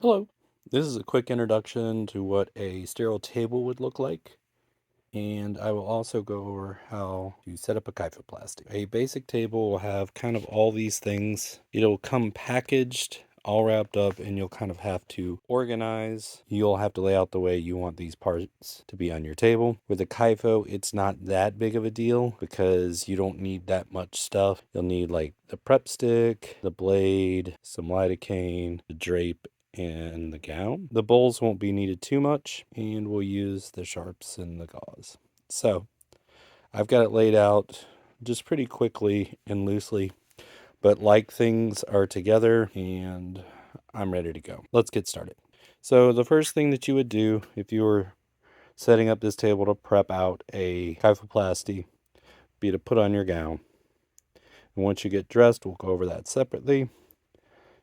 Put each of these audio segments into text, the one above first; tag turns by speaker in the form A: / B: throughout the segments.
A: Hello. This is a quick introduction to what a sterile table would look like, and I will also go over how to set up a kyphoplasty. A basic table will have kind of all these things. It'll come packaged, all wrapped up, and you'll kind of have to organize. You'll have to lay out the way you want these parts to be on your table. With a kypho, it's not that big of a deal because you don't need that much stuff. You'll need like the prep stick, the blade, some lidocaine, the drape, and the gown. The bowls won't be needed too much, and we'll use the sharps and the gauze. So I've got it laid out just pretty quickly and loosely, but like things are together and I'm ready to go. Let's get started. So the first thing that you would do if you were setting up this table to prep out a kyphoplasty be to put on your gown. And once you get dressed, we'll go over that separately.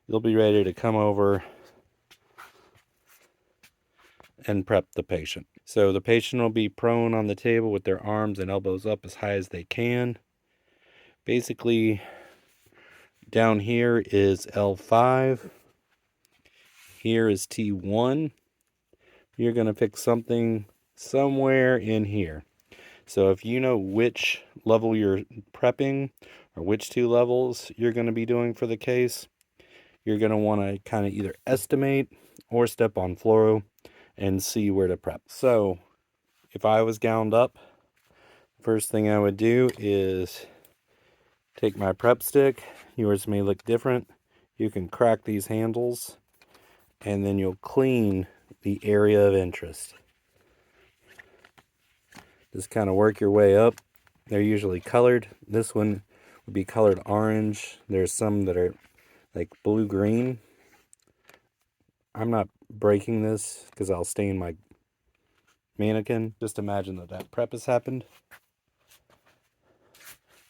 A: You'll be ready to come over and prep the patient. So the patient will be prone on the table with their arms and elbows up as high as they can. Basically, down here is L5. Here is T1. You're going to pick something somewhere in here. So if you know which level you're prepping or which two levels you're going to be doing for the case, you're going to want to kind of either estimate or step on fluoro and see where to prep. So if I was gowned up, first thing I would do is take my prep stick. Yours may look different. You can crack these handles and then you'll clean the area of interest. Just kind of work your way up. They're usually colored. This one would be colored orange. There's some that are like blue-green. I'm not breaking this because I'll stain my mannequin. Just imagine that prep has happened.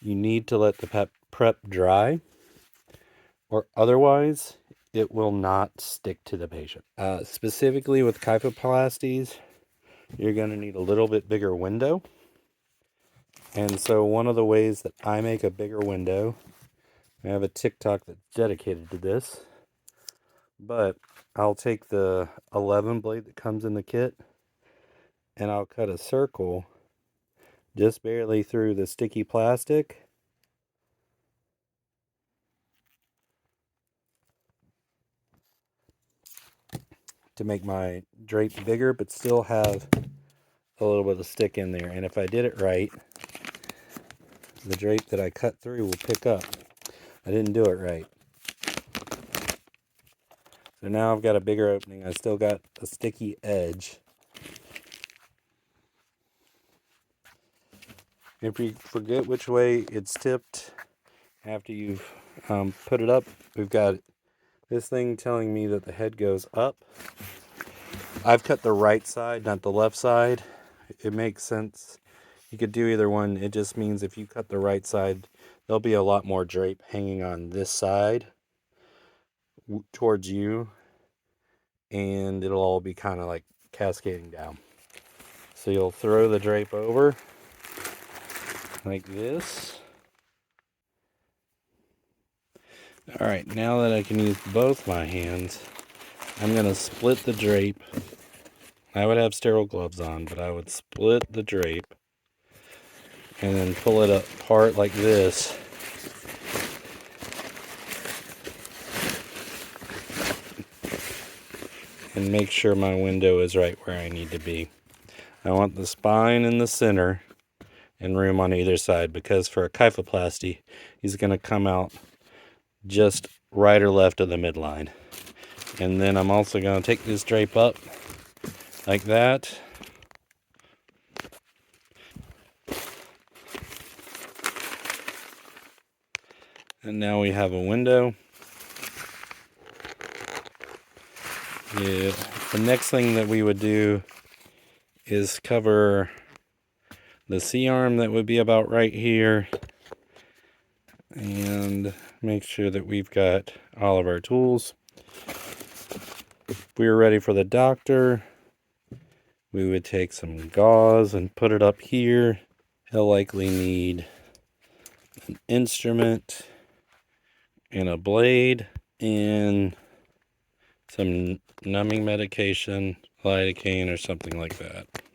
A: You need to let the prep dry, or otherwise it will not stick to the patient. Specifically with kyphoplasties, you're going to need a little bit bigger window. And so one of the ways that I make a bigger window, I have a TikTok that's dedicated to this, but I'll take the 11 blade that comes in the kit and I'll cut a circle just barely through the sticky plastic. To make my drape bigger, but still have a little bit of stick in there. And if I did it right, the drape that I cut through will pick up. I didn't do it right. So now I've got a bigger opening. I still got a sticky edge. If you forget which way it's tipped after you've put it up, we've got this thing telling me that the head goes up. I've cut the right side, not the left side. It makes sense. You could do either one. It just means if you cut the right side, there'll be a lot more drape hanging on this side towards you, and it'll all be kind of like cascading down. So you'll throw the drape over like this. All right, now that I can use both my hands, I'm going to split the drape. I would have sterile gloves on, but I would split the drape and then pull it apart like this. And make sure my window is right where I need to be. I want the spine in the center and room on either side, because for a kyphoplasty, he's going to come out just right or left of the midline. And then I'm also going to take this drape up like that. And now we have a window. Yeah. The next thing that we would do is cover the C-arm that would be about right here, and make sure that we've got all of our tools. If we were ready for the doctor, we would take some gauze and put it up here. He'll likely need an instrument and a blade and some numbing medication, lidocaine, or something like that.